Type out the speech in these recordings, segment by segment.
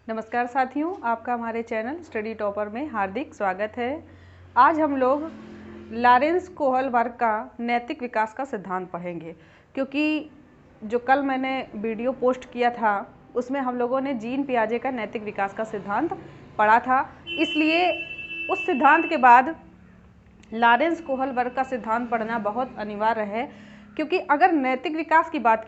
नमस्कार साथियों, आपका हमारे चैनल स्टडी टॉपर में हार्दिक स्वागत है। आज हम लोग लॉरेंस कोहलबर्ग का नैतिक विकास का सिद्धांत पढ़ेंगे, क्योंकि जो कल मैंने वीडियो पोस्ट किया था उसमें हम लोगों ने जीन पियाजे का नैतिक विकास का सिद्धांत पढ़ा था। इसलिए उस सिद्धांत के बाद लॉरेंस कोहलबर्ग का सिद्धांत पढ़ना बहुत अनिवार्य है, क्योंकि अगर नैतिक विकास की बात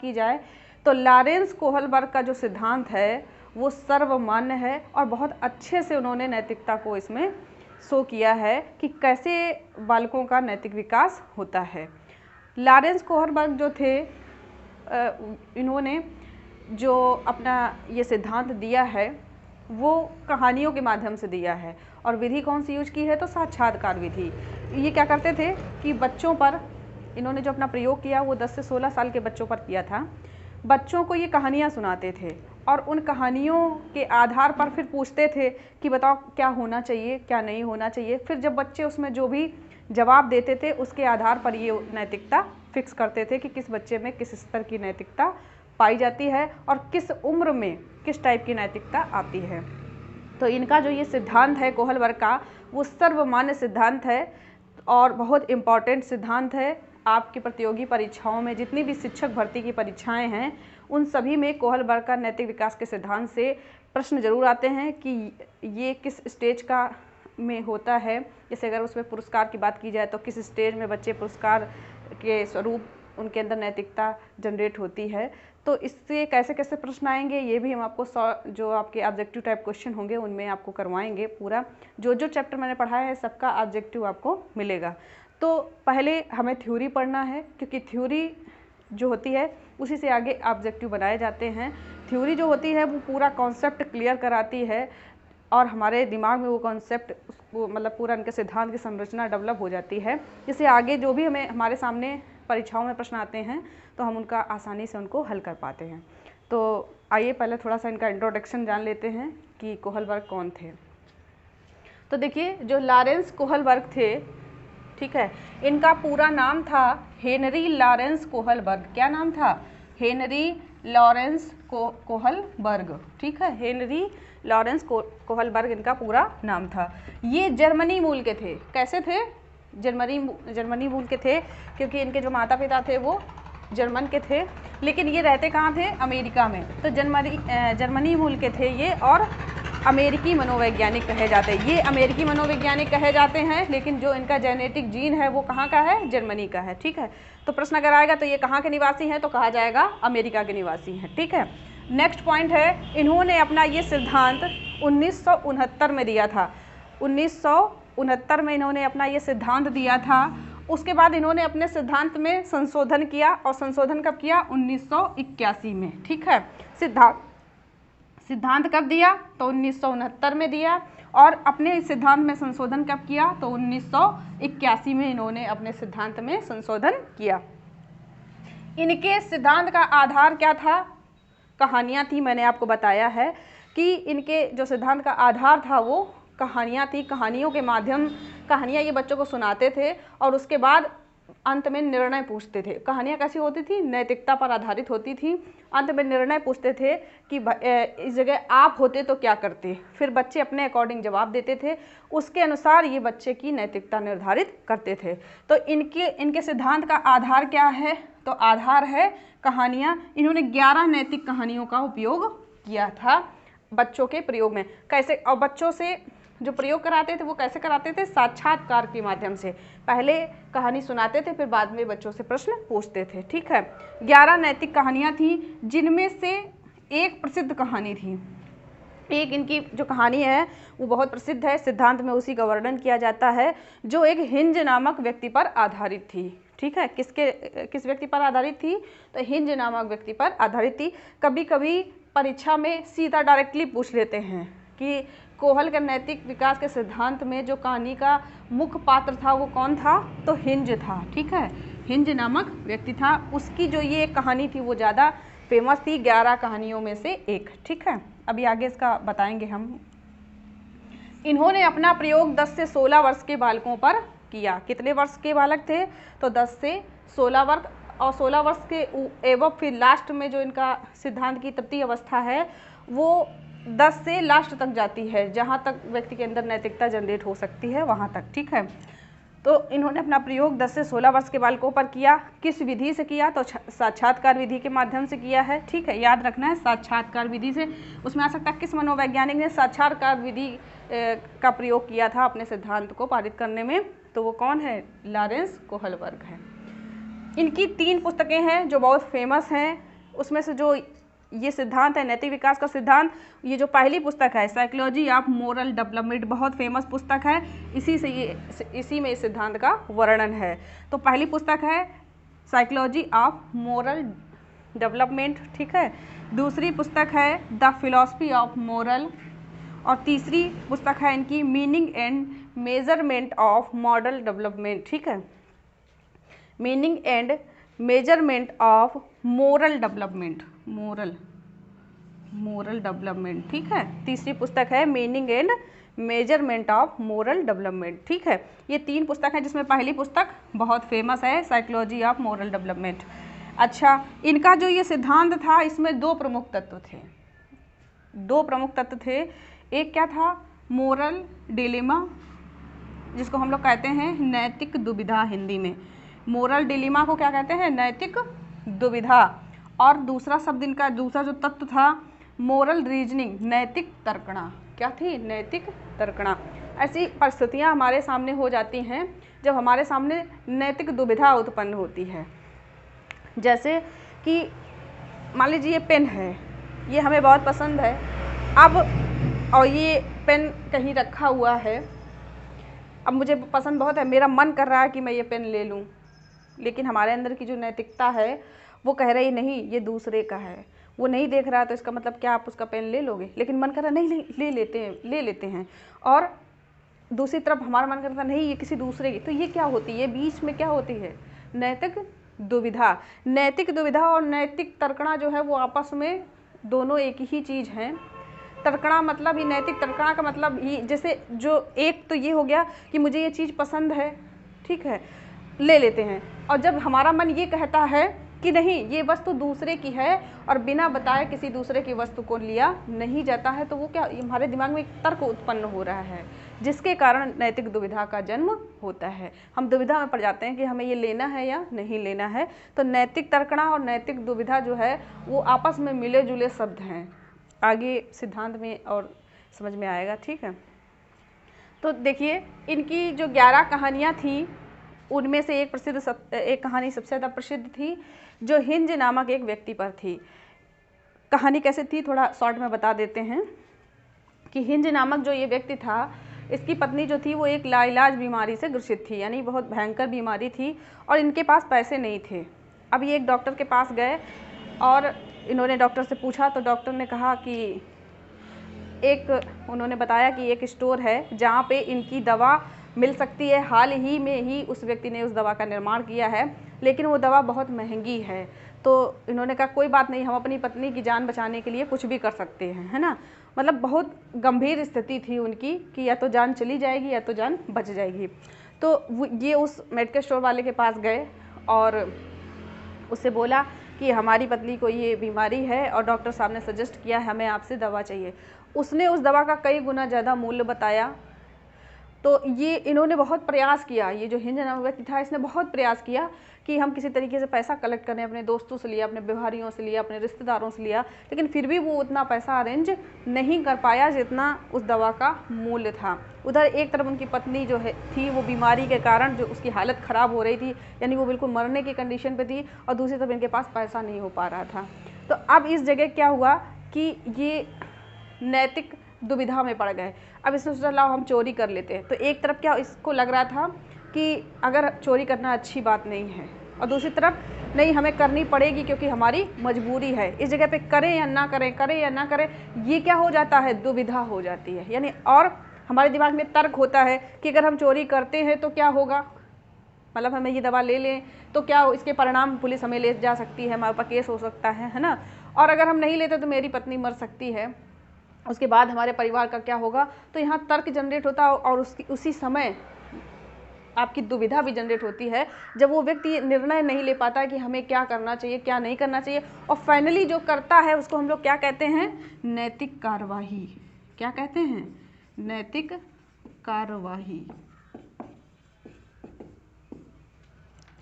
की जाए तो लॉरेंस कोहलबर्ग का जो सिद्धांत है वो सर्वमान्य है और बहुत अच्छे से उन्होंने नैतिकता को इसमें शो किया है कि कैसे बालकों का नैतिक विकास होता है। लॉरेंस कोहलबर्ग जो थे, इन्होंने जो अपना ये सिद्धांत दिया है वो कहानियों के माध्यम से दिया है, और विधि कौन सी यूज की है तो साक्षात्कार विधि। ये क्या करते थे कि बच्चों पर इन्होंने जो अपना प्रयोग किया वो 10 से 16 साल के बच्चों पर किया था। बच्चों को ये कहानियाँ सुनाते थे और उन कहानियों के आधार पर फिर पूछते थे कि बताओ क्या होना चाहिए क्या नहीं होना चाहिए। फिर जब बच्चे उसमें जो भी जवाब देते थे उसके आधार पर ये नैतिकता फिक्स करते थे कि किस बच्चे में किस स्तर की नैतिकता पाई जाती है और किस उम्र में किस टाइप की नैतिकता आती है। तो इनका जो ये सिद्धांत है कोहलबर्ग का, वो सर्वमान्य सिद्धांत है और बहुत इम्पॉर्टेंट सिद्धांत है। आपकी प्रतियोगी परीक्षाओं में जितनी भी शिक्षक भर्ती की परीक्षाएं हैं उन सभी में कोहलबर्ग का नैतिक विकास के सिद्धांत से प्रश्न जरूर आते हैं कि ये किस स्टेज का में होता है। जैसे अगर उसमें पुरस्कार की बात की जाए तो किस स्टेज में बच्चे पुरस्कार के स्वरूप उनके अंदर नैतिकता जनरेट होती है। तो इससे कैसे कैसे प्रश्न आएंगे ये भी हम आपको जो आपके ऑब्जेक्टिव टाइप क्वेश्चन होंगे उनमें आपको करवाएंगे। पूरा जो चैप्टर मैंने पढ़ाया है सबका ऑब्जेक्टिव आपको मिलेगा। तो पहले हमें थ्योरी पढ़ना है, क्योंकि थ्योरी जो होती है उसी से आगे ऑब्जेक्टिव बनाए जाते हैं। थ्योरी जो होती है वो पूरा कॉन्सेप्ट क्लियर कराती है और हमारे दिमाग में वो कॉन्सेप्ट उसको मतलब पूरा उनके सिद्धांत की संरचना डेवलप हो जाती है, जिससे आगे जो भी हमारे सामने परीक्षाओं में प्रश्न आते हैं तो हम उनका आसानी से उनको हल कर पाते हैं। तो आइए पहले थोड़ा सा इनका इंट्रोडक्शन जान लेते हैं कि कोहलबर्ग कौन थे। तो देखिए, जो लॉरेंस कोहलबर्ग थे, ठीक है, इनका पूरा नाम था हेनरी लॉरेंस कोहलबर्ग। क्या नाम था? Henry Lawrence Kohlberg. ठीक है, हेनरी लॉरेंस कोहलबर्ग इनका पूरा नाम था। ये जर्मनी मूल के थे। कैसे थे? जर्मनी मूल के थे, क्योंकि इनके जो माता पिता थे वो जर्मन के थे, लेकिन ये रहते कहाँ थे? अमेरिका में। तो जर्मनी मूल के थे ये और अमेरिकी मनोवैज्ञानिक कहे जाते हैं। ये अमेरिकी मनोवैज्ञानिक कहे जाते हैं, लेकिन जो इनका जेनेटिक जीन है वो कहाँ का है? जर्मनी का है। ठीक है, तो प्रश्न अगर आएगा तो ये कहाँ के निवासी हैं तो कहा जाएगा अमेरिका के निवासी हैं। ठीक है, नेक्स्ट पॉइंट है, इन्होंने अपना ये सिद्धांत 1969 में दिया था। 1969 में इन्होंने अपना ये सिद्धांत दिया था। उसके बाद इन्होंने अपने सिद्धांत में संशोधन किया, और संशोधन कब किया? 1981 में। ठीक है, सिद्धांत कब दिया? तो 1969 में दिया, और अपने सिद्धांत में संशोधन कब किया? तो 1981 में इन्होंने अपने सिद्धांत में संशोधन किया। इनके सिद्धांत का आधार क्या था? कहानियाँ थी। मैंने आपको बताया है कि इनके जो सिद्धांत का आधार था वो कहानियाँ थी। कहानियाँ ये बच्चों को सुनाते थे और उसके बाद अंत में निर्णय पूछते थे। कहानियाँ कैसी होती थी? नैतिकता पर आधारित होती थी। अंत में निर्णय पूछते थे कि इस जगह आप होते तो क्या करते। फिर बच्चे अपने अकॉर्डिंग जवाब देते थे, उसके अनुसार ये बच्चे की नैतिकता निर्धारित करते थे। तो इनके सिद्धांत का आधार क्या है? तो आधार है कहानियाँ। इन्होंने 11 नैतिक कहानियों का उपयोग किया था बच्चों के प्रयोग में। कैसे? और बच्चों से जो प्रयोग कराते थे वो कैसे कराते थे? साक्षात्कार के माध्यम से। पहले कहानी सुनाते थे, फिर बाद में बच्चों से प्रश्न पूछते थे। ठीक है, 11 नैतिक कहानियाँ थी, जिनमें से एक प्रसिद्ध कहानी थी। एक इनकी जो कहानी है वो बहुत प्रसिद्ध है, सिद्धांत में उसी का वर्णन किया जाता है, जो एक हिंज नामक व्यक्ति पर आधारित थी। ठीक है, किस व्यक्ति पर आधारित थी? तो हिंज नामक व्यक्ति पर आधारित थी। कभी कभी परीक्षा में सीधा डायरेक्टली पूछ लेते हैं कि कोहल के नैतिक विकास के सिद्धांत में जो कहानी का मुख्य पात्र था वो कौन था? तो हिंज था। ठीक है, हिंज नामक व्यक्ति था। उसकी जो ये कहानी थी वो ज़्यादा फेमस थी, 11 कहानियों में से एक। ठीक है, अभी आगे इसका बताएंगे हम। इन्होंने अपना प्रयोग 10 से 16 वर्ष के बालकों पर किया। कितने वर्ष के बालक थे? तो 10 से 16 और 16 वर्ष के एवं फिर लास्ट में जो इनका सिद्धांत की तृतीय अवस्था है वो 10 से लास्ट तक जाती है, जहाँ तक व्यक्ति के अंदर नैतिकता जनरेट हो सकती है वहाँ तक। ठीक है, तो इन्होंने अपना प्रयोग 10 से 16 वर्ष के बालकों पर किया। किस विधि से किया? तो साक्षात्कार विधि के माध्यम से किया है। ठीक है, याद रखना है साक्षात्कार विधि से। उसमें आ सकता है किस मनोवैज्ञानिक ने साक्षात्कार विधि का प्रयोग किया था अपने सिद्धांत को पारित करने में? तो वो कौन है? लॉरेंस कोहलबर्ग है। इनकी 3 पुस्तकें हैं जो बहुत फेमस हैं। उसमें से जो ये सिद्धांत है नैतिक विकास का सिद्धांत, ये जो पहली पुस्तक है साइकोलॉजी ऑफ मोरल डेवलपमेंट, बहुत फेमस पुस्तक है। इसी में इस सिद्धांत का वर्णन है। तो पहली पुस्तक है साइकोलॉजी ऑफ मोरल डेवलपमेंट। ठीक है, दूसरी पुस्तक है द फिलॉसफी ऑफ मोरल, और तीसरी पुस्तक है इनकी meaning and measurement of model development. ठीक है, meaning and measurement of moral development, moral development. ठीक है, तीसरी पुस्तक है meaning and measurement of moral development. ठीक है, ये 3 पुस्तक हैं जिसमें पहली पुस्तक बहुत फेमस है साइकोलॉजी ऑफ मोरल डेवलपमेंट। अच्छा, इनका जो ये सिद्धांत था इसमें 2 प्रमुख तत्व थे। 2 प्रमुख तत्व थे। एक क्या था? मोरल डिलेमा, जिसको हम लोग कहते हैं नैतिक दुविधा हिंदी में। मोरल डिलेमा को क्या कहते हैं? नैतिक दुविधा। और दूसरा शब्द इनका, दूसरा जो तत्व था मोरल रीजनिंग, नैतिक तर्कणा। क्या थी? नैतिक तर्कणा। ऐसी परिस्थितियां हमारे सामने हो जाती हैं जब हमारे सामने नैतिक दुविधा उत्पन्न होती है। जैसे कि मान लीजिए ये पेन है, ये हमें बहुत पसंद है, अब और ये पेन कहीं रखा हुआ है, अब मुझे पसंद बहुत है, मेरा मन कर रहा है कि मैं ये पेन ले लूँ, लेकिन हमारे अंदर की जो नैतिकता है वो कह रही नहीं ये दूसरे का है, वो नहीं देख रहा तो इसका मतलब क्या आप उसका पेन ले लोगे? लेकिन मन कर रहा नहीं ले लेते हैं। और दूसरी तरफ हमारा मन करता नहीं ये किसी दूसरे की। तो ये क्या होती है? बीच में क्या होती है? नैतिक दुविधा। नैतिक दुविधा और नैतिक तर्कणा जो है वो आपस में दोनों एक ही चीज़ हैं। तर्कणा मतलब ही, नैतिक तर्कणा का मतलब ही, जैसे जो एक तो ये हो गया कि मुझे ये चीज़ पसंद है, ठीक है, ले लेते हैं, और जब हमारा मन ये कहता है कि नहीं ये वस्तु दूसरे की है और बिना बताए किसी दूसरे की वस्तु को लिया नहीं जाता है, तो वो क्या, हमारे दिमाग में एक तर्क उत्पन्न हो रहा है जिसके कारण नैतिक दुविधा का जन्म होता है। हम दुविधा में पड़ जाते हैं कि हमें ये लेना है या नहीं लेना है। तो नैतिक तर्कणा और नैतिक दुविधा जो है वो आपस में मिले जुले शब्द हैं। आगे सिद्धांत में और समझ में आएगा। ठीक है, तो देखिए इनकी जो 11 कहानियाँ थी उनमें से एक कहानी सबसे ज़्यादा प्रसिद्ध थी जो हिंज नामक एक व्यक्ति पर थी। कहानी कैसे थी थोड़ा शॉर्ट में बता देते हैं कि हिंज नामक जो ये व्यक्ति था, इसकी पत्नी जो थी वो एक लाइलाज बीमारी से ग्रसित थी, यानी बहुत भयंकर बीमारी थी और इनके पास पैसे नहीं थे। अब ये एक डॉक्टर के पास गए और इन्होंने डॉक्टर से पूछा तो डॉक्टर ने कहा कि उन्होंने बताया कि एक स्टोर है जहाँ पे इनकी दवा मिल सकती है। हाल ही में ही उस व्यक्ति ने उस दवा का निर्माण किया है, लेकिन वो दवा बहुत महंगी है। तो इन्होंने कहा कोई बात नहीं, हम अपनी पत्नी की जान बचाने के लिए कुछ भी कर सकते हैं, है ना। मतलब बहुत गंभीर स्थिति थी उनकी कि या तो जान चली जाएगी या तो जान बच जाएगी। तो ये उस मेडिकल स्टोर वाले के पास गए और उससे बोला कि हमारी पत्नी को ये बीमारी है और डॉक्टर साहब ने सजेस्ट किया है हमें आपसे दवा चाहिए। उसने उस दवा का कई गुना ज़्यादा मूल्य बताया। तो ये इन्होंने बहुत प्रयास किया, ये जो हिंज नामक व्यक्ति था इसने बहुत प्रयास किया कि हम किसी तरीके से पैसा कलेक्ट करें, अपने दोस्तों से लिया, अपने व्यवहारियों से लिया, अपने रिश्तेदारों से लिया, लेकिन फिर भी वो उतना पैसा अरेंज नहीं कर पाया जितना उस दवा का मूल्य था। उधर एक तरफ उनकी पत्नी जो है थी वो बीमारी के कारण जो उसकी हालत ख़राब हो रही थी, यानी वो बिल्कुल मरने की कंडीशन पे थी, और दूसरी तरफ इनके पास पैसा नहीं हो पा रहा था। तो अब इस जगह क्या हुआ कि ये नैतिक दुविधा में पड़ गए। अब इसने सोचा लाओ हम चोरी कर लेते हैं। तो एक तरफ क्या इसको लग रहा था कि अगर चोरी करना अच्छी बात नहीं है, और दूसरी तरफ नहीं हमें करनी पड़ेगी क्योंकि हमारी मजबूरी है। इस जगह पे करें या ना करें, करें या ना करें, ये क्या हो जाता है, दुविधा हो जाती है। यानी और हमारे दिमाग में तर्क होता है कि अगर हम चोरी करते हैं तो क्या होगा, मतलब हमें ये दवा ले लें तो क्या इसके परिणाम पुलिस हमें ले जा सकती है, हमारे ऊपर केस हो सकता है ना। और अगर हम नहीं लेते तो मेरी पत्नी मर सकती है, उसके बाद हमारे परिवार का क्या होगा। तो यहाँ तर्क जनरेट होता है और उसी समय आपकी दुविधा भी जनरेट होती है, जब वो व्यक्ति निर्णय नहीं ले पाता कि हमें क्या करना चाहिए क्या नहीं करना चाहिए, और फाइनली जो करता है उसको हम लोग क्या कहते हैं, नैतिक कार्यवाही। क्या कहते हैं, नैतिक कार्यवाही।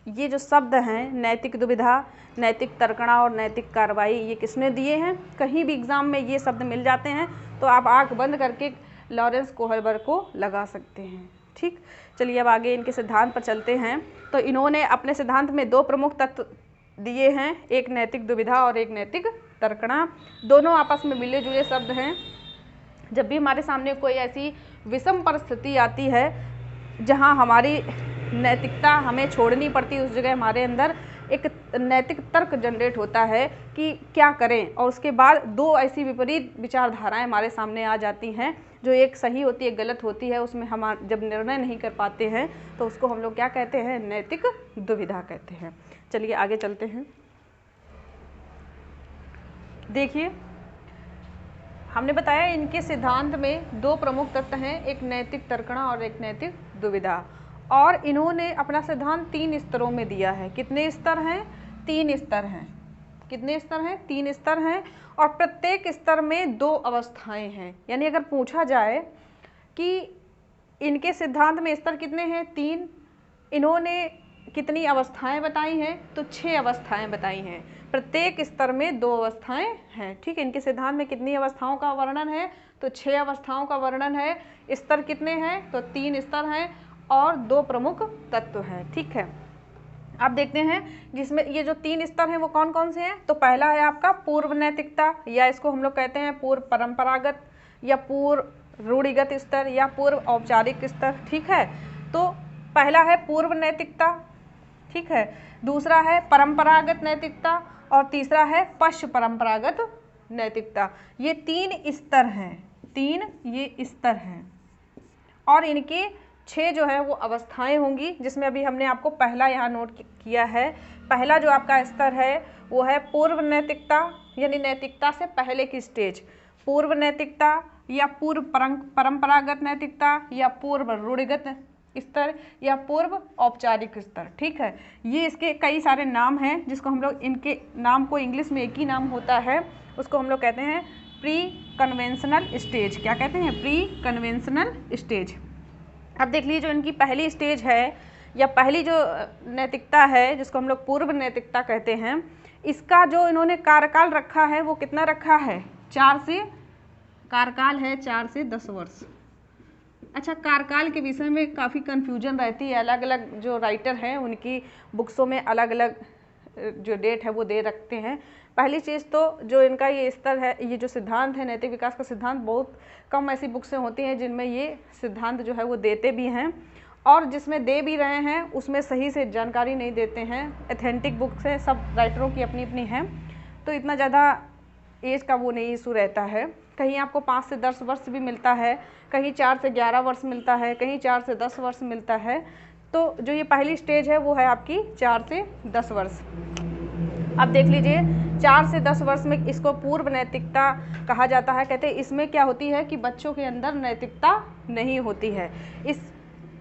ये जो शब्द हैं नैतिक दुविधा, नैतिक तर्कणा और नैतिक कार्रवाई, ये किसने दिए हैं, कहीं भी एग्जाम में ये शब्द मिल जाते हैं तो आप आंख बंद करके लॉरेंस कोहलबर्ग को लगा सकते हैं। ठीक, चलिए अब आगे इनके सिद्धांत पर चलते हैं। तो इन्होंने अपने सिद्धांत में दो प्रमुख तत्व दिए हैं, एक नैतिक दुविधा और एक नैतिक तर्कणा। दोनों आपस में मिले जुले शब्द हैं। जब भी हमारे सामने कोई ऐसी विषम परिस्थिति आती है जहां हमारी नैतिकता हमें छोड़नी पड़ती है, उस जगह हमारे अंदर एक नैतिक तर्क जनरेट होता है कि क्या करें, और उसके बाद दो ऐसी विपरीत विचारधाराएं हमारे सामने आ जाती हैं, जो एक सही होती है एक गलत होती है। उसमें हम जब निर्णय नहीं कर पाते हैं तो उसको हम लोग क्या कहते हैं, नैतिक दुविधा कहते हैं। चलिए आगे चलते हैं। देखिए, हमने बताया इनके सिद्धांत में दो प्रमुख तत्व हैं, एक नैतिक तर्कणा और एक नैतिक दुविधा, और इन्होंने अपना सिद्धांत 3 स्तरों में दिया है। कितने स्तर हैं, 3 स्तर हैं। कितने स्तर हैं, 3 स्तर हैं, और प्रत्येक स्तर में 2 अवस्थाएं हैं। यानी अगर पूछा जाए कि इनके सिद्धांत में स्तर कितने हैं, 3, इन्होंने कितनी अवस्थाएं बताई हैं, तो 6 अवस्थाएं बताई हैं। प्रत्येक स्तर में 2 अवस्थाएं हैं। ठीक है, इनके सिद्धांत में कितनी अवस्थाओं का वर्णन है, तो 6 अवस्थाओं का वर्णन है। स्तर कितने हैं, तो 3 स्तर हैं और 2 प्रमुख तत्व हैं। ठीक है, आप देखते हैं जिसमें ये जो 3 स्तर हैं वो कौन कौन से हैं। तो पहला है आपका पूर्व नैतिकता, या इसको हम लोग कहते हैं पूर्व परंपरागत या पूर्व रूढ़िगत स्तर या पूर्व औपचारिक स्तर। ठीक है, तो पहला है पूर्व नैतिकता, ठीक है, दूसरा है परंपरागत नैतिकता और तीसरा है पश्च परंपरागत नैतिकता। ये 3 स्तर हैं, 3 ये स्तर हैं, और इनके 6 जो है वो अवस्थाएं होंगी, जिसमें अभी हमने आपको पहला यहाँ नोट किया है। पहला जो आपका स्तर है वो है पूर्व नैतिकता, यानी नैतिकता से पहले की स्टेज, पूर्व नैतिकता या पूर्व परंपरागत नैतिकता या पूर्व रूढ़िगत स्तर या पूर्व औपचारिक स्तर। ठीक है, ये इसके कई सारे नाम हैं, जिसको हम लोग, इनके नाम को इंग्लिश में एक ही नाम होता है, उसको हम लोग कहते हैं प्री कन्वेंशनल स्टेज। क्या कहते हैं, प्री कन्वेंशनल स्टेज। अब देख लीजिए, जो इनकी पहली स्टेज है या पहली जो नैतिकता है, जिसको हम लोग पूर्व नैतिकता कहते हैं, इसका जो इन्होंने कार्यकाल रखा है वो कितना रखा है, 4 से कार्यकाल है 4 से 10 वर्ष। अच्छा, कार्यकाल के विषय में काफ़ी कन्फ्यूजन रहती है, अलग अलग जो राइटर हैं उनकी बुक्सों में अलग अलग जो डेट है वो दे रखते हैं। पहली चीज़ तो जो इनका ये स्तर है, ये जो सिद्धांत है नैतिक विकास का सिद्धांत, बहुत कम ऐसी बुक्सें होती हैं जिनमें ये सिद्धांत जो है वो देते भी हैं, और जिसमें दे भी रहे हैं उसमें सही से जानकारी नहीं देते हैं। एथेंटिक बुक्स है, सब राइटरों की अपनी अपनी हैं, तो इतना ज़्यादा एज का वो नहीं इशू रहता है। कहीं आपको 5 से 10 वर्ष भी मिलता है, कहीं 4 से 11 वर्ष मिलता है, कहीं 4 से 10 वर्ष मिलता है। तो जो ये पहली स्टेज है वो है आपकी 4 से 10 वर्ष। अब देख लीजिए, 4 से 10 वर्ष में इसको पूर्व नैतिकता कहा जाता है। कहते हैं इसमें क्या होती है कि बच्चों के अंदर नैतिकता नहीं होती है। इस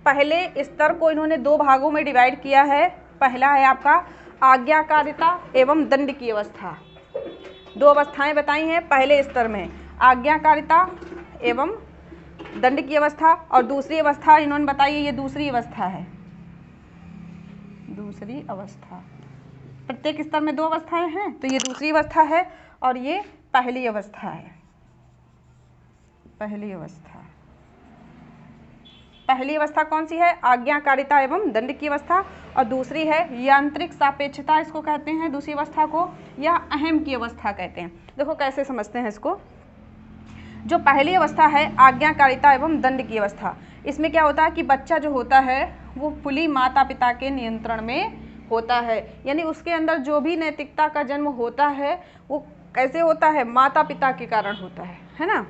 पहले स्तर को इन्होंने 2 भागों में डिवाइड किया है। पहला है आपका आज्ञाकारिता एवं दंड की अवस्था। 2 अवस्थाएं बताई हैं पहले स्तर में, आज्ञाकारिता एवं दंड की अवस्था, और दूसरी अवस्था इन्होंने बताई है, ये दूसरी अवस्था है, दूसरी अवस्था। प्रत्येक स्तर में 2 अवस्थाएं हैं, तो ये दूसरी अवस्था है और ये पहली अवस्था है। पहली अवस्था, पहली अवस्था कौन सी है, आज्ञाकारिता एवं दंड की अवस्था, और दूसरी है यांत्रिक सापेक्षता, इसको कहते हैं दूसरी अवस्था को, या अहम की अवस्था कहते हैं। देखो कैसे समझते हैं इसको। जो पहली अवस्था है आज्ञाकारिता एवं दंड की अवस्था, इसमें क्या होता है कि बच्चा जो होता है वो फुली माता पिता के नियंत्रण में होता है, यानी उसके अंदर जो भी नैतिकता का जन्म होता है वो कैसे होता है, माता पिता के कारण होता है ना,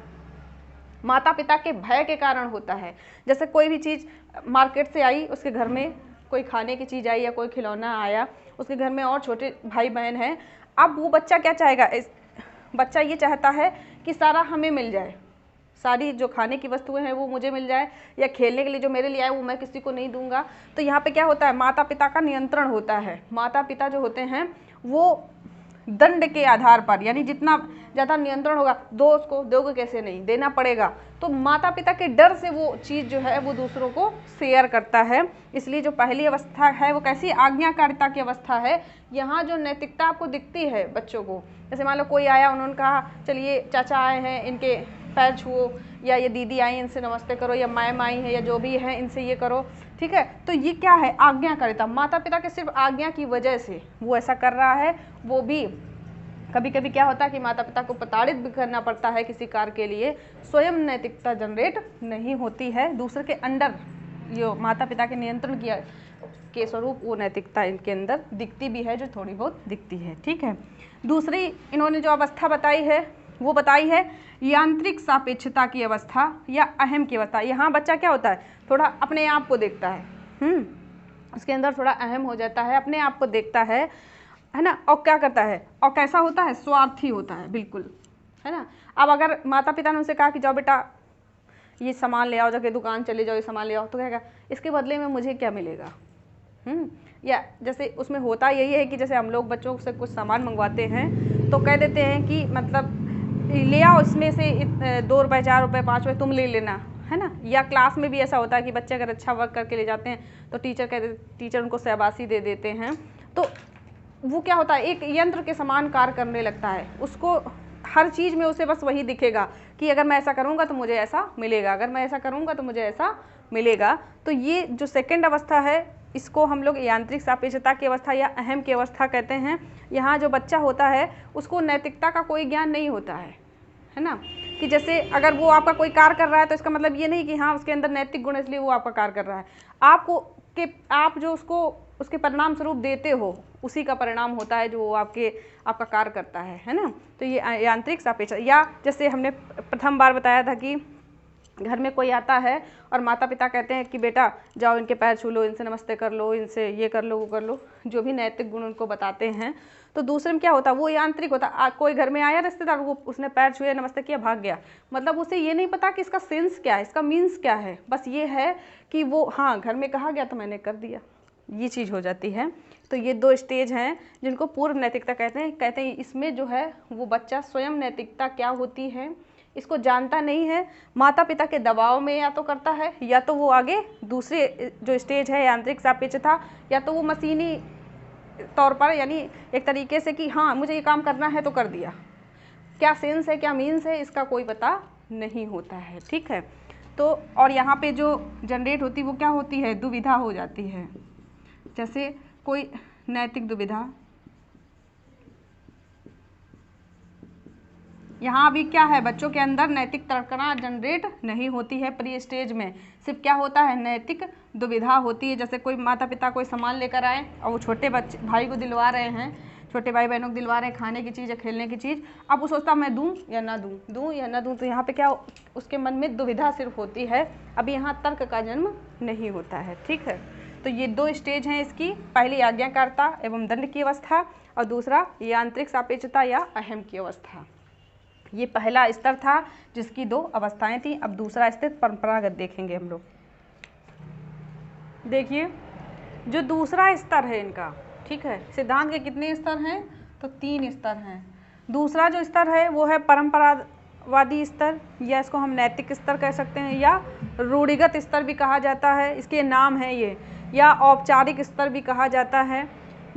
माता पिता के भय के कारण होता है। जैसे कोई भी चीज़ मार्केट से आई, उसके घर में कोई खाने की चीज़ आई या कोई खिलौना आया, उसके घर में और छोटे भाई बहन हैं, अब वो बच्चा क्या चाहेगा, बच्चा ये चाहता है कि सारा हमें मिल जाए, सारी जो खाने की वस्तुएं हैं वो मुझे मिल जाए, या खेलने के लिए जो मेरे लिए आए वो मैं किसी को नहीं दूंगा। तो यहाँ पे क्या होता है, माता पिता का नियंत्रण होता है। माता पिता जो होते हैं वो दंड के आधार पर, यानी जितना ज़्यादा नियंत्रण होगा, दो उसको, दोगे कैसे नहीं, देना पड़ेगा। तो माता पिता के डर से वो चीज़ जो है वो दूसरों को शेयर करता है। इसलिए जो पहली अवस्था है वो कैसी, आज्ञाकारिता की अवस्था है। यहाँ जो नैतिकता आपको दिखती है बच्चों को, जैसे मान लो कोई आया, उन्होंने कहा चलिए चाचा आए हैं इनके पैर छुओ, या ये दीदी आई इनसे नमस्ते करो, या मैम आई है, या जो भी है इनसे ये करो, ठीक है। तो ये क्या है, आज्ञाकारिता। माता पिता के सिर्फ आज्ञा की वजह से वो ऐसा कर रहा है। वो भी कभी कभी क्या होता है कि माता पिता को प्रताड़ित भी करना पड़ता है किसी कार्य के लिए। स्वयं नैतिकता जनरेट नहीं होती है, दूसरे के अंडर जो माता पिता के नियंत्रण किया के स्वरूप वो नैतिकता इनके अंदर दिखती भी है, जो थोड़ी बहुत दिखती है, ठीक है। दूसरी इन्होंने जो अवस्था बताई है वो बताई है यांत्रिक सापेक्षता की अवस्था या अहम की अवस्था। यहाँ बच्चा क्या होता है, थोड़ा अपने आप को देखता है, उसके अंदर थोड़ा अहम हो जाता है, अपने आप को देखता है ना। और क्या करता है, और कैसा होता है, स्वार्थी होता है, बिल्कुल, है ना। अब अगर माता पिता ने उनसे कहा कि जाओ बेटा ये सामान ले आओ, जाके दुकान चले जाओ, ये सामान ले आओ, तो कहेगा इसके बदले में मुझे क्या मिलेगा। या जैसे उसमें होता यही है कि जैसे हम लोग बच्चों से कुछ सामान मंगवाते हैं तो कह देते हैं कि मतलब ले आओ, इसमें से 2 रुपये 4 रुपये 5 रुपये तुम ले लेना, है ना। या क्लास में भी ऐसा होता है कि बच्चे अगर अच्छा वर्क करके ले जाते हैं तो टीचर उनको शाबाशी दे देते हैं। तो वो क्या होता है, एक यंत्र के समान कार्य करने लगता है। उसको हर चीज़ में उसे बस वही दिखेगा कि अगर मैं ऐसा करूँगा तो मुझे ऐसा मिलेगा, अगर मैं ऐसा करूँगा तो मुझे ऐसा मिलेगा। तो ये जो सेकंड अवस्था है इसको हम लोग यांत्रिक सापेक्षता की अवस्था या अहम की अवस्था कहते हैं। यहाँ जो बच्चा होता है उसको नैतिकता का कोई ज्ञान नहीं होता है ना। कि जैसे अगर वो आपका कोई कार्य कर रहा है तो इसका मतलब ये नहीं कि हाँ उसके अंदर नैतिक गुण इसलिए वो आपका कार्य कर रहा है। आप जो उसको उसके परिणाम स्वरूप देते हो उसी का परिणाम होता है जो वो आपका कार्य करता है ना। तो ये यांत्रिक सापेक्षता। या जैसे हमने प्रथम बार बताया था कि घर में कोई आता है और माता पिता कहते हैं कि बेटा जाओ इनके पैर छू लो, इनसे नमस्ते कर लो, इनसे ये कर लो वो कर लो, जो भी नैतिक गुण उनको बताते हैं। तो दूसरे में क्या होता है, वो यांत्रिक होता। कोई घर में आया रिश्तेदार, वो उसने पैर छुए, नमस्ते किया, भाग गया, मतलब उसे ये नहीं पता कि इसका सेंस क्या है, इसका मीन्स क्या है। बस ये है कि वो हाँ घर में कहा गया तो मैंने कर दिया, ये चीज़ हो जाती है। तो ये 2 स्टेज हैं जिनको पूर्व नैतिकता कहते हैं। इसमें जो है वो बच्चा स्वयं नैतिकता क्या होती है इसको जानता नहीं है, माता पिता के दबाव में या तो करता है, या तो वो आगे दूसरे जो स्टेज है यांत्रिक सापेक्षता, या तो वो मशीनी तौर पर, यानी एक तरीके से कि हाँ मुझे ये काम करना है तो कर दिया, क्या सेंस है क्या मीन्स है इसका कोई पता नहीं होता है, ठीक है। तो और यहाँ पे जो जनरेट होती वो क्या होती है, दुविधा हो जाती है। जैसे कोई नैतिक दुविधा, यहाँ अभी क्या है, बच्चों के अंदर नैतिक तर्कना जनरेट नहीं होती है प्री स्टेज में, सिर्फ क्या होता है नैतिक दुविधा होती है। जैसे कोई माता पिता कोई सामान लेकर आए और वो छोटे बच्चे भाई को दिलवा रहे हैं, छोटे भाई बहनों को दिलवा रहे हैं खाने की चीज़ या खेलने की चीज़। अब वो सोचता मैं दूँ या ना दूँ, दूँ या ना दूँ। तो यहाँ पे क्या उसके मन में दुविधा सिर्फ होती है, अभी यहाँ तर्क का जन्म नहीं होता है, ठीक है। तो ये 2 स्टेज हैं इसकी, पहली आज्ञाकारिता एवं दंड की अवस्था और दूसरा यांत्रिक सापेक्षता या अहम की अवस्था। ये पहला स्तर था जिसकी 2 अवस्थाएं थी। अब दूसरा स्तर परंपरागत देखेंगे हम लोग। देखिए जो दूसरा स्तर है इनका, ठीक है, सिद्धांत के कितने स्तर हैं, तो 3 स्तर हैं। दूसरा जो स्तर है वो है परंपरावादी स्तर, या इसको हम नैतिक स्तर कह सकते हैं, या रूढ़िगत स्तर भी कहा जाता है, इसके नाम है ये, या औपचारिक स्तर भी कहा जाता है।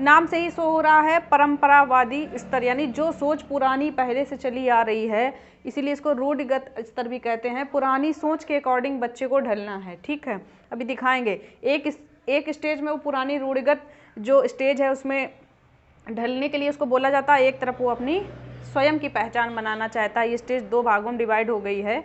नाम से ही शो हो रहा है परंपरावादी स्तर, यानी जो सोच पुरानी पहले से चली आ रही है, इसीलिए इसको रूढ़िगत स्तर भी कहते हैं। पुरानी सोच के अकॉर्डिंग बच्चे को ढलना है, ठीक है। अभी दिखाएंगे एक स्टेज में वो पुरानी रूढ़िगत जो स्टेज है उसमें ढलने के लिए उसको बोला जाता है, एक तरफ वो अपनी स्वयं की पहचान बनाना चाहता है। ये स्टेज 2 भागों में डिवाइड हो गई है।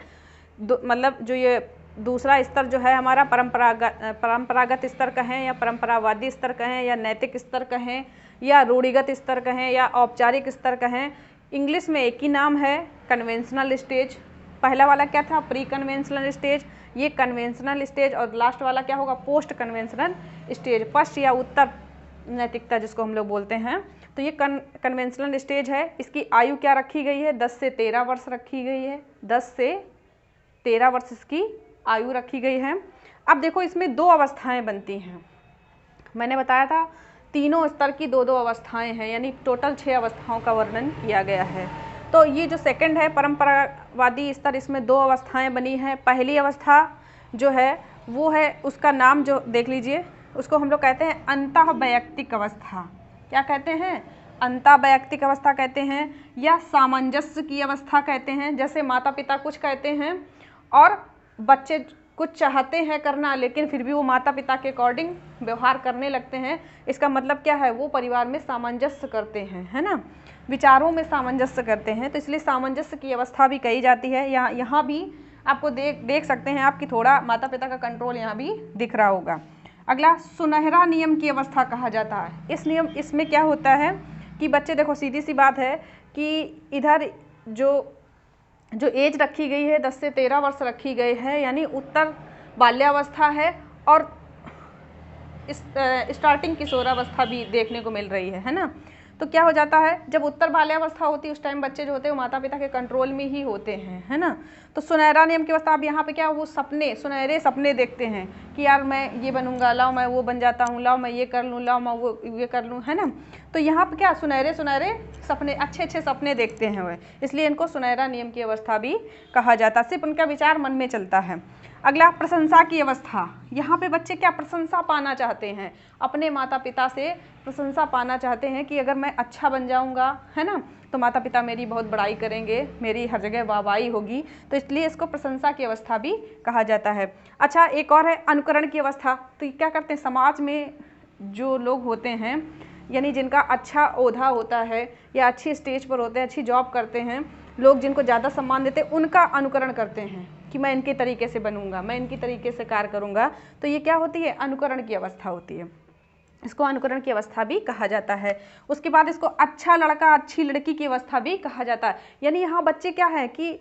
मतलब जो ये दूसरा स्तर जो है हमारा परंपरागत स्तर कहें या परंपरावादी स्तर कहें या नैतिक स्तर कहें या रूढ़िगत स्तर कहें या औपचारिक स्तर कहें, इंग्लिश में एक ही नाम है, कन्वेंशनल स्टेज। पहला वाला क्या था, प्री कन्वेंशनल स्टेज, ये कन्वेंशनल स्टेज, और लास्ट वाला क्या होगा, पोस्ट कन्वेंशनल स्टेज, पश्च या उत्तर नैतिकता जिसको हम लोग बोलते हैं। तो ये कन्वेंशनल स्टेज है। इसकी आयु क्या रखी गई है, 10 से 13 वर्ष रखी गई है, 10 से 13 वर्ष इसकी आयु रखी गई है। अब देखो इसमें 2 अवस्थाएं बनती हैं, मैंने बताया था तीनों स्तर की 2-2 अवस्थाएं हैं, यानी टोटल 6 अवस्थाओं का वर्णन किया गया है। तो ये जो सेकंड है परंपरावादी स्तर, इसमें 2 अवस्थाएं बनी हैं। पहली अवस्था जो है वो है, उसका नाम जो देख लीजिए, उसको हम लोग कहते हैं अंतःवैयक्तिक अवस्था। क्या कहते हैं? अंतःवैयक्तिक अवस्था कहते हैं, या सामंजस्य की अवस्था कहते हैं। जैसे माता पिता कुछ कहते हैं और बच्चे कुछ चाहते हैं करना, लेकिन फिर भी वो माता पिता के अकॉर्डिंग व्यवहार करने लगते हैं। इसका मतलब क्या है? वो परिवार में सामंजस्य करते हैं, है ना, विचारों में सामंजस्य करते हैं। तो इसलिए सामंजस्य की अवस्था भी कही जाती है। यहाँ भी आपको देख सकते हैं आप कि थोड़ा माता पिता का कंट्रोल यहाँ भी दिख रहा होगा। अगला सुनहरा नियम की अवस्था कहा जाता है। इसमें क्या होता है कि बच्चे, देखो सीधी सी बात है कि इधर जो एज रखी गई है 10 से 13 वर्ष रखी गई है, यानी उत्तर बाल्यावस्था है और स्टार्टिंग किशोरावस्था भी देखने को मिल रही है ना। तो क्या हो जाता है, जब उत्तर बाल्यावस्था होती है उस टाइम बच्चे जो होते हैं वो माता पिता के कंट्रोल में ही होते हैं, है ना। तो सुनहरा नियम की अवस्था, अब यहाँ पे क्या, वो सुनहरे सपने देखते हैं कि यार मैं ये बनूंगा, लाओ मैं वो बन जाता हूँ, लाओ मैं ये कर लूँ, लाओ मैं वो ये कर लूँ, है ना। तो यहाँ पे क्या, सुनहरे सपने, अच्छे सपने देखते हैं वे, इसलिए इनको सुनहरा नियम की अवस्था भी कहा जाता है। सिर्फ उनका विचार मन में चलता है। अगला प्रशंसा की अवस्था। यहाँ पे बच्चे क्या, प्रशंसा पाना चाहते हैं, अपने माता पिता से प्रशंसा पाना चाहते हैं कि अगर मैं अच्छा बन जाऊँगा, है ना, तो माता पिता मेरी बहुत बड़ाई करेंगे, मेरी हर जगह वाहवाही होगी। तो इसलिए इसको प्रशंसा की अवस्था भी कहा जाता है। अच्छा, एक और है अनुकरण की अवस्था। तो क्या करते हैं, समाज में जो लोग होते हैं, यानी जिनका अच्छा ओहदा होता है या अच्छी स्टेज पर होते हैं, अच्छी जॉब करते हैं, लोग जिनको ज़्यादा सम्मान देते हैं, उनका अनुकरण करते हैं कि मैं इनके तरीके से बनूंगा, मैं इनकी तरीके से कार्य करूंगा। तो ये क्या होती है, अनुकरण की अवस्था होती है। इसको अनुकरण की अवस्था भी कहा जाता है। उसके बाद इसको अच्छा लड़का अच्छी लड़की की अवस्था भी कहा जाता है। यानी यहाँ बच्चे क्या है कि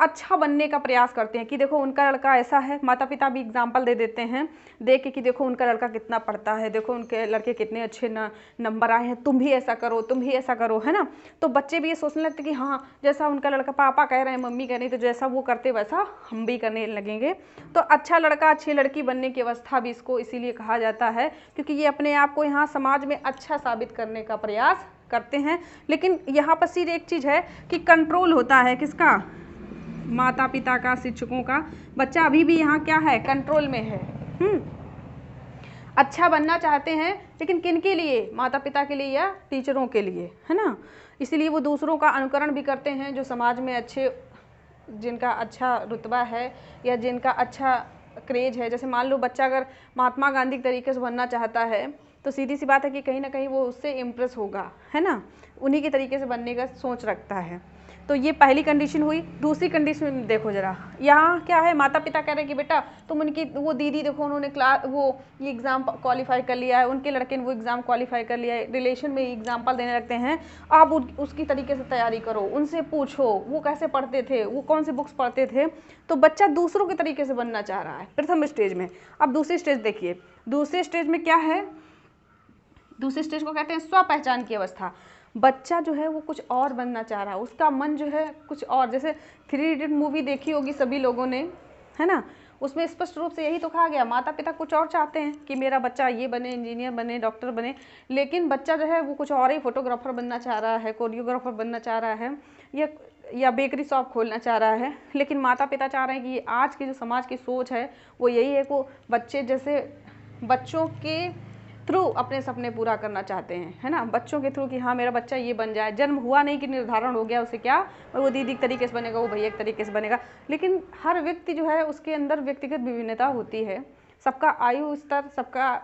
अच्छा बनने का प्रयास करते हैं कि देखो उनका लड़का ऐसा है, माता पिता भी एग्जाम्पल दे देते हैं देख के कि देखो उनका लड़का कितना पढ़ता है, देखो उनके लड़के कितने अच्छे नंबर आए हैं, तुम भी ऐसा करो, तुम भी ऐसा करो, है ना। तो बच्चे भी ये सोचने लगते कि हाँ, जैसा उनका लड़का, पापा कह रहे हैं, मम्मी कह रही, तो जैसा वो करते वैसा हम भी करने लगेंगे। तो अच्छा लड़का अच्छी लड़की बनने की अवस्था भी इसको इसीलिए कहा जाता है क्योंकि ये अपने आप को यहाँ समाज में अच्छा साबित करने का प्रयास करते हैं। लेकिन यहाँ पर सिर्फ एक चीज़ है कि कंट्रोल होता है, किसका, माता पिता का, शिक्षकों का। बच्चा अभी भी यहाँ क्या है, कंट्रोल में है। अच्छा बनना चाहते हैं, लेकिन किन के लिए, माता पिता के लिए या टीचरों के लिए, है ना। इसीलिए वो दूसरों का अनुकरण भी करते हैं, जो समाज में अच्छे, जिनका अच्छा रुतबा है या जिनका अच्छा क्रेज है। जैसे मान लो बच्चा अगर महात्मा गांधी के तरीके से बनना चाहता है, तो सीधी सी बात है कि कहीं ना कहीं वो उससे इम्प्रेस होगा, है ना, उन्हीं के तरीके से बनने का सोच रखता है। तो ये पहली कंडीशन हुई। दूसरी कंडीशन देखो जरा, यहाँ क्या है, माता पिता कह रहे हैं कि बेटा तुम उनकी, वो दीदी देखो उन्होंने ये एग्ज़ाम क्वालिफाई कर लिया है, उनके लड़के ने वो एग्ज़ाम क्वालिफाई कर लिया है, रिलेशन में एग्जाम्पल देने लगते हैं, आप उसकी तरीके से तैयारी करो, उनसे पूछो वो कैसे पढ़ते थे, वो कौन सी बुक्स पढ़ते थे। तो बच्चा दूसरों के तरीके से बनना चाह रहा है प्रथम स्टेज में। अब दूसरी स्टेज देखिए, दूसरे स्टेज में क्या है, दूसरे स्टेज को कहते हैं स्व पहचान की अवस्था। बच्चा जो है वो कुछ और बनना चाह रहा है, उसका मन जो है कुछ और। जैसे 3 इडियट मूवी देखी होगी सभी लोगों ने, है ना, उसमें स्पष्ट रूप से यही तो कहा गया, माता पिता कुछ और चाहते हैं कि मेरा बच्चा ये बने, इंजीनियर बने, डॉक्टर बने, लेकिन बच्चा जो है वो कुछ और ही, फोटोग्राफर बनना चाह रहा है, कोरियोग्राफर बनना चाह रहा है, या बेकरी शॉप खोलना चाह रहा है। लेकिन माता पिता चाह रहे हैं कि आज की जो समाज की सोच है वो यही है कि बच्चे जैसे बच्चों के थ्रू अपने सपने पूरा करना चाहते हैं, है ना, बच्चों के थ्रू कि हाँ मेरा बच्चा ये बन जाए। जन्म हुआ नहीं कि निर्धारण हो गया उसे क्या, वो दीदी एक तरीके से बनेगा, वो भैया एक तरीके से बनेगा। लेकिन हर व्यक्ति जो है उसके अंदर व्यक्तिगत विभिन्नता होती है, सबका आयु स्तर, सबका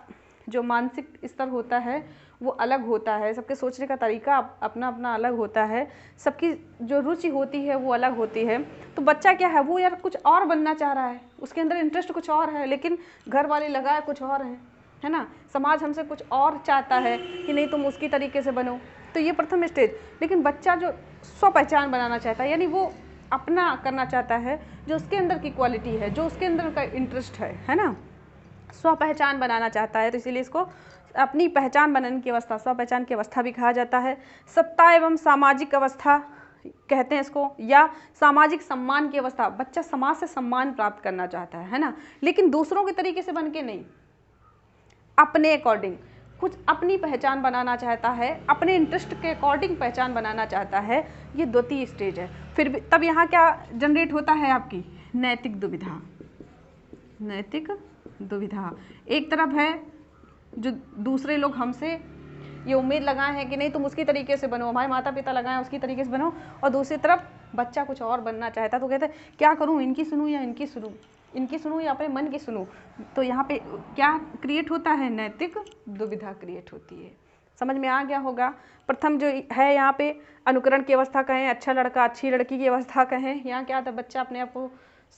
जो मानसिक स्तर होता है वो अलग होता है, सबके सोचने का तरीका अपना अपना अलग होता है, सबकी जो रुचि होती है वो अलग होती है। तो बच्चा क्या है, वो यार कुछ और बनना चाह रहा है, उसके अंदर इंटरेस्ट कुछ और है, लेकिन घर वाले लगाए कुछ और है ना, समाज हमसे कुछ और चाहता है कि नहीं तुम उसकी तरीके से बनो। तो ये प्रथम स्टेज। लेकिन बच्चा जो स्व पहचान बनाना चाहता है, यानी वो अपना करना चाहता है, जो उसके अंदर की क्वालिटी है, जो उसके अंदर का इंटरेस्ट है ना, स्व पहचान बनाना चाहता है। तो इसीलिए इसको अपनी पहचान बनाने की अवस्था, स्व पहचान की अवस्था भी कहा जाता है। सत्ता एवं सामाजिक अवस्था, कहते हैं इसको, या सामाजिक सम्मान की अवस्था। बच्चा समाज से सम्मान प्राप्त करना चाहता है ना, लेकिन दूसरों के तरीके से बन के नहीं, अपने अकॉर्डिंग कुछ अपनी पहचान बनाना चाहता है, अपने इंटरेस्ट के अकॉर्डिंग पहचान बनाना चाहता है। ये द्वितीय स्टेज है। फिर भी तब यहाँ क्या जनरेट होता है आपकी नैतिक दुविधा। नैतिक दुविधा एक तरफ है जो दूसरे लोग हमसे ये उम्मीद लगाए हैं कि नहीं तुम उसकी तरीके से बनो, हमारे माता पिता लगाए उसकी तरीके से बनो, और दूसरी तरफ बच्चा कुछ और बनना चाहता है तो कहता है क्या करूं, इनकी सुनूं या इनकी सुनूं, इनकी सुनूं या अपने मन की सुनूं। तो यहाँ पे क्या क्रिएट होता है, नैतिक दुविधा क्रिएट होती है। समझ में आ गया होगा। प्रथम जो है यहाँ पे अनुकरण की अवस्था कहें, अच्छा लड़का अच्छी लड़की की अवस्था कहें, यहाँ क्या था, बच्चा अपने आप को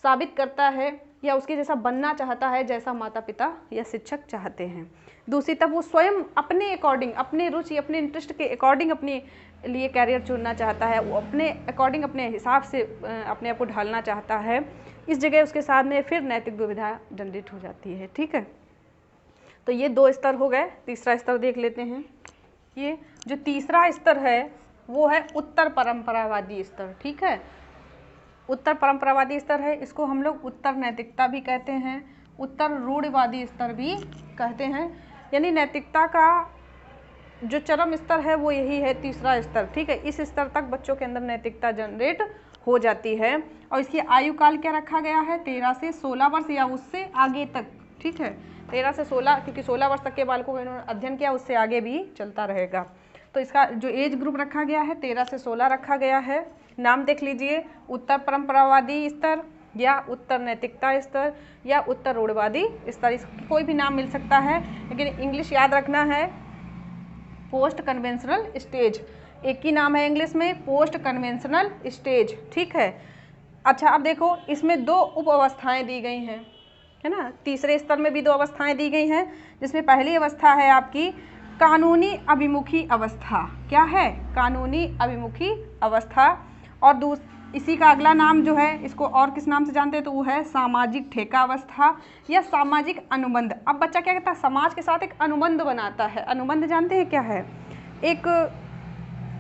साबित करता है या उसके जैसा बनना चाहता है जैसा माता पिता या शिक्षक चाहते हैं। दूसरी तरफ वो स्वयं अपने अकॉर्डिंग, अपने रुचि अपने इंटरेस्ट के अकॉर्डिंग अपने लिए कैरियर चुनना चाहता है, वो अपने अकॉर्डिंग अपने हिसाब से अपने आप को ढालना चाहता है। इस जगह उसके साथ में फिर नैतिक दुविधा जनरेट हो जाती है। ठीक है, तो ये 2 स्तर हो गए। तीसरा स्तर देख लेते हैं। ये जो तीसरा स्तर है वो है उत्तर परंपरावादी स्तर। ठीक है, उत्तर परंपरावादी स्तर है, इसको हम लोग उत्तर नैतिकता भी कहते हैं, उत्तर रूढ़िवादी स्तर भी कहते हैं। यानी नैतिकता का जो चरम स्तर है वो यही है, तीसरा स्तर। ठीक है, इस स्तर तक बच्चों के अंदर नैतिकता जनरेट हो जाती है। और इसकी आयु काल क्या रखा गया है, 13 से 16 वर्ष या उससे आगे तक। ठीक है, 13 से 16, क्योंकि 16 वर्ष तक के बालकों का इन्होंने अध्ययन किया, उससे आगे भी चलता रहेगा। तो इसका जो एज ग्रुप रखा गया है 13 से 16 रखा गया है। नाम देख लीजिए, उत्तर परंपरावादी स्तर या उत्तर नैतिकता स्तर या उत्तर रूढ़िवादी स्तर, इसकी कोई भी नाम मिल सकता है, लेकिन इंग्लिश याद रखना है, पोस्ट कन्वेंशनल स्टेज। एक ही नाम है इंग्लिश में, पोस्ट कन्वेंशनल स्टेज। ठीक है, अच्छा अब देखो इसमें 2 उप अवस्थाएं दी गई हैं, है ना। तीसरे स्तर में भी 2 अवस्थाएं दी गई हैं, जिसमें पहली अवस्था है आपकी कानूनी अभिमुखी अवस्था। क्या है, कानूनी अभिमुखी अवस्था। और इसी का अगला नाम जो है, इसको और किस नाम से जानते हैं, तो वो है सामाजिक ठेका अवस्था या सामाजिक अनुबंध। अब बच्चा क्या कहता है, समाज के साथ एक अनुबंध बनाता है। अनुबंध जानते हैं क्या है, एक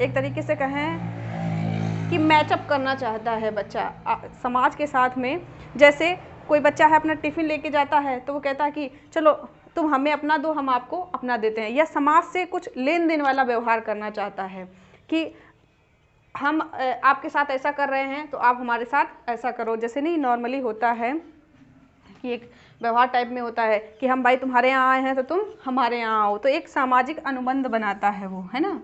तरीके से कहें कि मैचअप करना चाहता है बच्चा समाज के साथ में। जैसे कोई बच्चा है अपना टिफ़िन लेके जाता है तो वो कहता है कि चलो तुम हमें अपना दो, हम आपको अपना देते हैं। या समाज से कुछ लेन देन वाला व्यवहार करना चाहता है कि हम आपके साथ ऐसा कर रहे हैं तो आप हमारे साथ ऐसा करो। जैसे नहीं नॉर्मली होता है कि एक व्यवहार टाइप में होता है कि हम भाई तुम्हारे यहाँ आए हैं तो तुम हमारे यहाँ आओ। तो एक सामाजिक अनुबंध बनाता है वो, है ना।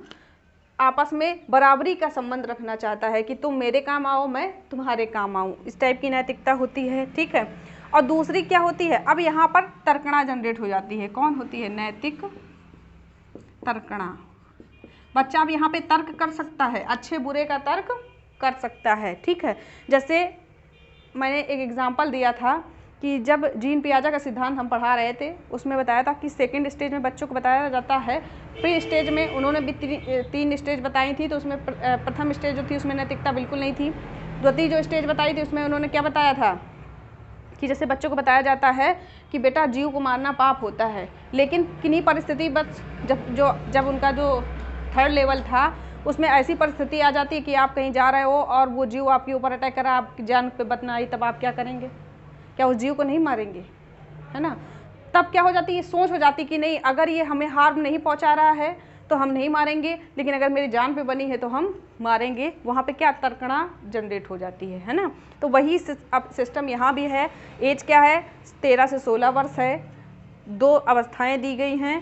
आपस में बराबरी का संबंध रखना चाहता है कि तुम मेरे काम आओ, मैं तुम्हारे काम आऊँ। इस टाइप की नैतिकता होती है। ठीक है, और दूसरी क्या होती है, अब यहाँ पर तर्कणा जनरेट हो जाती है। कौन होती है, नैतिक तर्कणा। बच्चा अब यहाँ पे तर्क कर सकता है, अच्छे बुरे का तर्क कर सकता है। ठीक है, जैसे मैंने एक एग्जांपल दिया था कि जब जीन पियाजा का सिद्धांत हम पढ़ा रहे थे, उसमें बताया था कि सेकंड स्टेज में बच्चों को बताया जाता है। प्री स्टेज में उन्होंने भी 3 स्टेज बताई थी, तो उसमें प्रथम स्टेज जो थी उसमें नैतिकता बिल्कुल नहीं थी। द्वितीय जो स्टेज बताई थी उसमें उन्होंने क्या बताया था कि जैसे बच्चों को बताया जाता है कि बेटा जीव को मारना पाप होता है, लेकिन किन्हीं परिस्थिति बस जब उनका जो 3rd लेवल था उसमें ऐसी परिस्थिति आ जाती है कि आप कहीं जा रहे हो और वो जीव आपके ऊपर अटैक करा, आपकी जान पे बतना आई, तब आप क्या करेंगे, क्या उस जीव को नहीं मारेंगे, है ना। तब क्या हो जाती है, सोच हो जाती कि नहीं अगर ये हमें हार्म नहीं पहुंचा रहा है तो हम नहीं मारेंगे, लेकिन अगर मेरी जान पे बनी है तो हम मारेंगे। वहाँ पे क्या तर्कणा जनरेट हो जाती है ना। तो वही अब सिस्टम यहाँ भी है। एज क्या है, 13 से 16 वर्ष है। 2 अवस्थाएं दी गई हैं।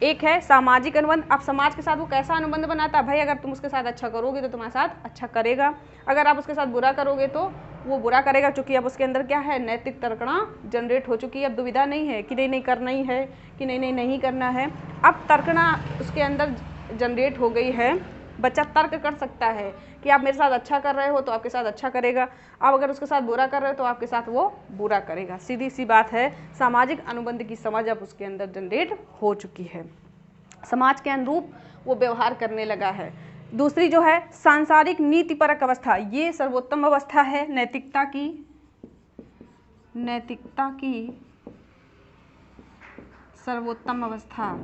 एक है सामाजिक अनुबंध। अब समाज के साथ वो कैसा अनुबंध बनाता है, भाई अगर तुम उसके साथ अच्छा करोगे तो तुम्हारे साथ अच्छा करेगा, अगर आप उसके साथ बुरा करोगे तो वो बुरा करेगा। चूँकि अब उसके अंदर क्या है, नैतिक तर्कणा जनरेट हो चुकी है। अब दुविधा नहीं है कि नहीं करना ही है, कि नहीं करना है। अब तर्कणा उसके अंदर जनरेट हो गई है। बच्चा तर्क कर सकता है कि आप मेरे साथ अच्छा कर रहे हो तो आपके साथ अच्छा करेगा, आप अगर उसके साथ बुरा कर रहे हो तो आपके साथ वो बुरा करेगा। सीधी सी बात है, सामाजिक अनुबंध की समझ अब उसके अंदर जनरेट हो चुकी है। समाज के अनुरूप वो व्यवहार करने लगा है। दूसरी जो है सांसारिक नीतिपरक अवस्था, ये सर्वोत्तम अवस्था है नैतिकता की सर्वोत्तम अवस्था।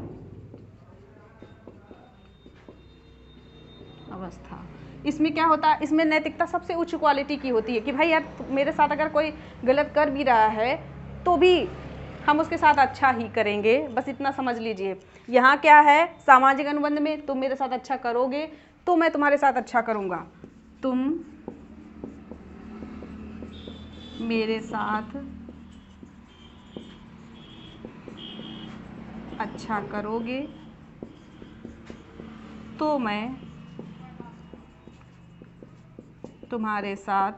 इसमें क्या होता है, इसमें नैतिकता सबसे उच्च क्वालिटी की होती है कि भाई यार मेरे साथ अगर कोई गलत कर भी रहा है तो भी हम उसके साथ अच्छा ही करेंगे, बस इतना समझ लीजिए। यहाँ क्या है, सामाजिक अनुबंध में तुम मेरे साथ अच्छा करोगे तो मैं तुम्हारे साथ अच्छा करूँगा, तुम मेरे साथ अच्छा करोगे तो मैं तुम्हारे साथ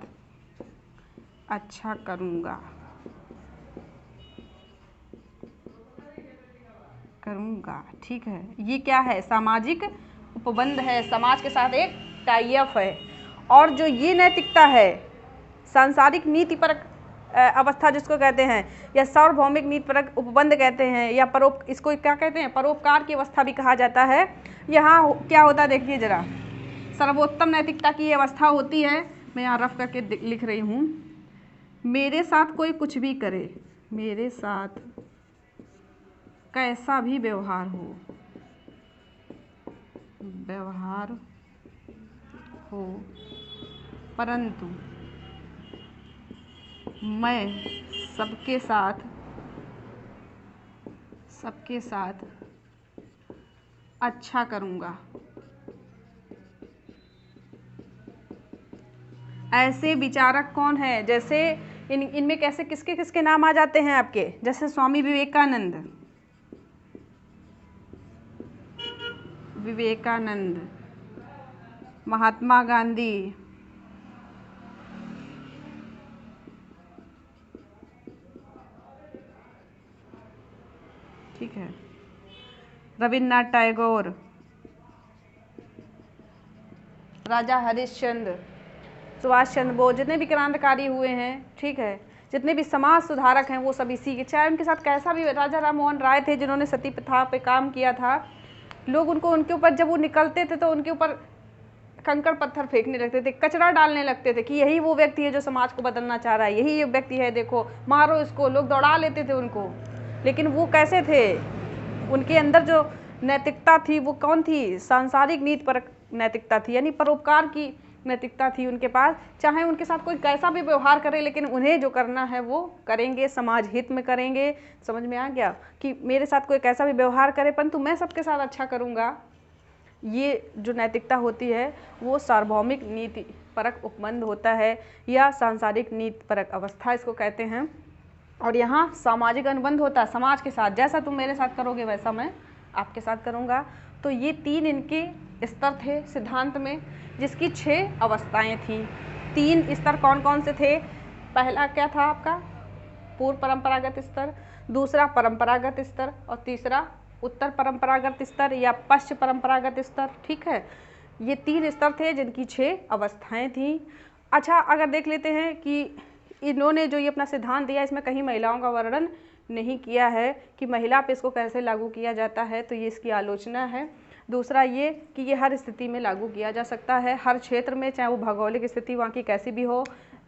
अच्छा करूँगा। ठीक है, ये क्या है, सामाजिक उपबंध है, समाज के साथ एक टाई अप है। और जो ये नैतिकता है, सांसारिक नीति परक अवस्था जिसको कहते हैं, या सार्वभौमिक नीति परक उपबंध कहते हैं, या इसको क्या कहते हैं, परोपकार की अवस्था भी कहा जाता है। यहाँ क्या होता है देखिए जरा, सर्वोत्तम नैतिकता की अवस्था होती है, मैं यहाँ रफ करके लिख रही हूँ, मेरे साथ कोई कुछ भी करे, मेरे साथ कैसा भी व्यवहार हो परंतु मैं सबके साथ अच्छा करूँगा। ऐसे विचारक कौन है, जैसे इनमें कैसे किसके किसके नाम आ जाते हैं आपके, जैसे स्वामी विवेकानंद, महात्मा गांधी, ठीक है, रविन्द्रनाथ टैगोर, राजा हरिश्चंद्र, सुभाष चंद्र बोस, जितने भी क्रांतिकारी हुए हैं, ठीक है, जितने भी समाज सुधारक हैं वो सब इसी के, चाहे उनके साथ कैसा भी, राजा राम मोहन राय थे जिन्होंने सती प्रथा पे काम किया था, लोग उनके ऊपर जब वो निकलते थे तो उनके ऊपर कंकड़ पत्थर फेंकने लगते थे, कचरा डालने लगते थे कि यही वो व्यक्ति है जो समाज को बदलना चाह रहा है, यही ये व्यक्ति है, देखो मारो इसको, लोग दौड़ा लेते थे उनको। लेकिन वो कैसे थे, उनके अंदर जो नैतिकता थी वो कौन थी, सांसारिक नीति पर नैतिकता थी, यानी परोपकार की नैतिकता थी उनके पास। चाहे उनके साथ कोई कैसा भी व्यवहार करे, लेकिन उन्हें जो करना है वो करेंगे, समाज हित में करेंगे। समझ में आ गया कि मेरे साथ कोई कैसा भी व्यवहार करे परंतु मैं सबके साथ अच्छा करूँगा। ये जो नैतिकता होती है वो सार्वभौमिक नीति परक उपबंध होता है, या सांसारिक नीति परक अवस्था इसको कहते हैं। और यहाँ सामाजिक अनुबंध होता है, समाज के साथ, जैसा तुम मेरे साथ करोगे वैसा मैं आपके साथ करूँगा। तो ये 3 इनके स्तर थे सिद्धांत में, जिसकी 6 अवस्थाएं थी। 3 स्तर कौन कौन से थे, पहला क्या था आपका, पूर्व परंपरागत स्तर, दूसरा परंपरागत स्तर, और तीसरा उत्तर परंपरागत स्तर या पश्चिम परंपरागत स्तर। ठीक है, ये 3 स्तर थे जिनकी 6 अवस्थाएं थी। अच्छा, अगर देख लेते हैं कि इन्होंने जो ये अपना सिद्धांत दिया, इसमें कहीं महिलाओं का वर्णन नहीं किया है कि महिला पे इसको कैसे लागू किया जाता है, तो ये इसकी आलोचना है। दूसरा ये कि ये हर स्थिति में लागू किया जा सकता है, हर क्षेत्र में, चाहे वो भौगोलिक स्थिति वहाँ की कैसी भी हो,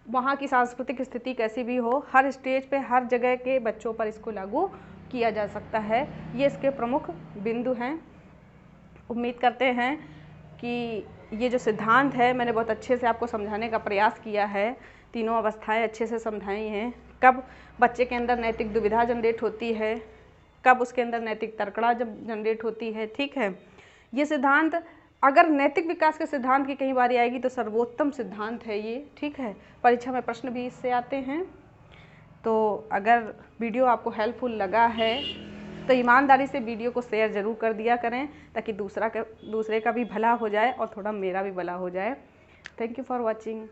वहाँ की सांस्कृतिक स्थिति कैसी भी हो, हर स्टेज पे, हर जगह के बच्चों पर इसको लागू किया जा सकता है। ये इसके प्रमुख बिंदु हैं। उम्मीद करते हैं कि ये जो सिद्धांत है मैंने बहुत अच्छे से आपको समझाने का प्रयास किया है, तीनों अवस्थाएं अच्छे से समझाई हैं। कब बच्चे के अंदर नैतिक दुविधा जनरेट होती है, कब उसके अंदर नैतिक तर्कड़ा जब जनरेट होती है। ठीक है, ये सिद्धांत अगर नैतिक विकास के सिद्धांत की कहीं बारी आएगी तो सर्वोत्तम सिद्धांत है ये। ठीक है, परीक्षा में प्रश्न भी इससे आते हैं। तो अगर वीडियो आपको हेल्पफुल लगा है तो ईमानदारी से वीडियो को शेयर ज़रूर कर दिया करें, ताकि दूसरे का भी भला हो जाए और थोड़ा मेरा भी भला हो जाए। Thank you for watching.